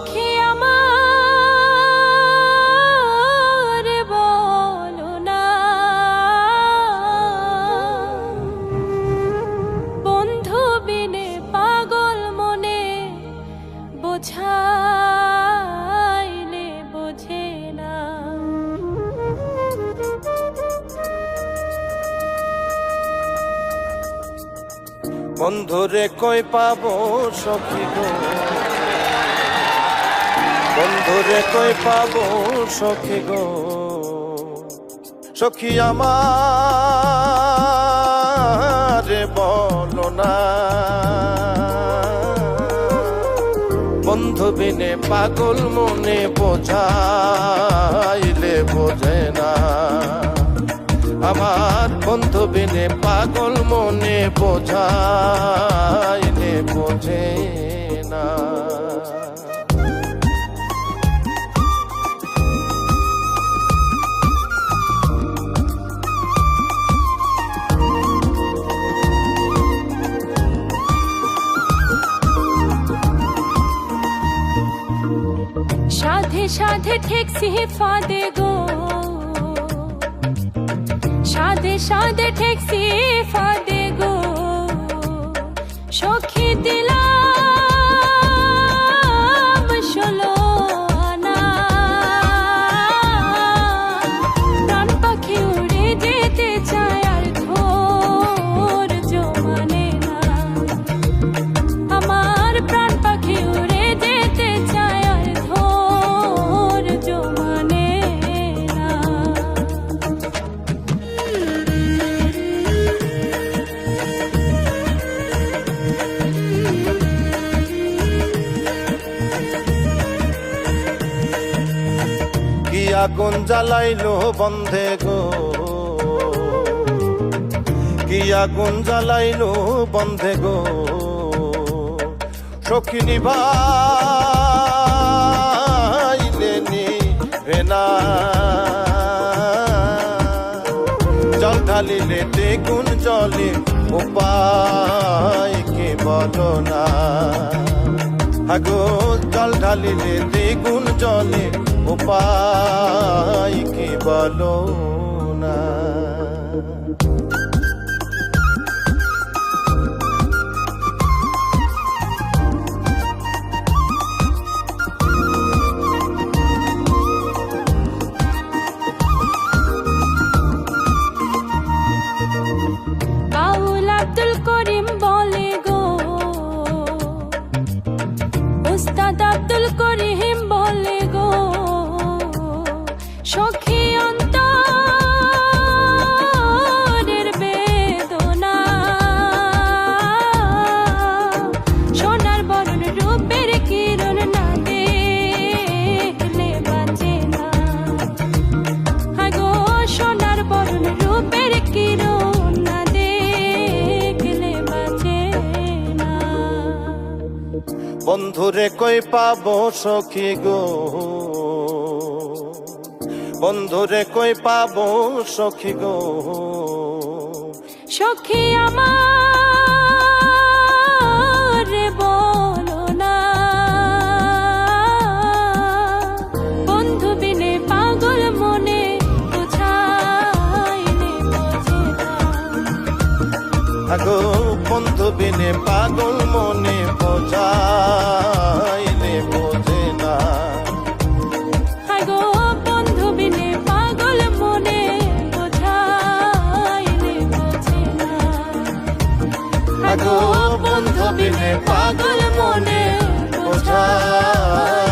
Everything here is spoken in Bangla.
সখী আমার বলো না, বন্ধু বিনে পাগল মনে বোঝাইলে বোঝে না। বন্ধুরে কই পাবো সখী গো, বন্ধুরে কই পাবো সখী গো, সখী আমার বলো না, বন্ধু বিনে পাগল মনে বোঝাইলে বোঝে না। আমার বন্ধু বিনে পাগল মনে বোঝাইলে বোঝে না। সাধে সাধে ঠেকছি ফাঁদে গো, সাধে সাধে ঠেকছি ফাঁদে গো, সখী দিলাম 16 আনা। প্রাণ পাখি উড়ে যেতে চায় আর ধৈর্য মানে না। আমার প্রাণ পাখি উড়ে যেতে চায় আর ধৈর্য মানে না। কি আগুন জ্বালাইলো বন্ধে গো, কি আগুন জ্বালাইলো বন্ধে গো, সখী নিভাইলে নিভে না। জল ঢালিলে দ্বিগুণ জলে উপায় কি বলো না। আগো জল ঢালিলে দ্বিগুণ জলে উপায় কি বলো না। বাউল আব্দুল করিম বলে গো, উস্তাদ আব্দুল করিম বলে গো, সখী অন্তরের বেদনা। সোনার বরণ রূপের কিরণ না দেখলে বাঁচে না। আগো সোনার বরণ রূপের কিরণ না দেখলে বাঁচে না। বন্ধুরে কই পাবো সখী গো, বন্ধুরে কই পাবো সখী গো, সখী আমার বলো না, বন্ধু বিনে পাগল মনে বোঝাইলে বোঝে না। আগো বন্ধু বিনে পাগল মনে বোঝাইলে বোঝে না। আগো বন্ধু বিনে পাগল মনে বোঝাইলে বোঝে না। আগো বন্ধু বিনে পাগল মনে বোঝাইলে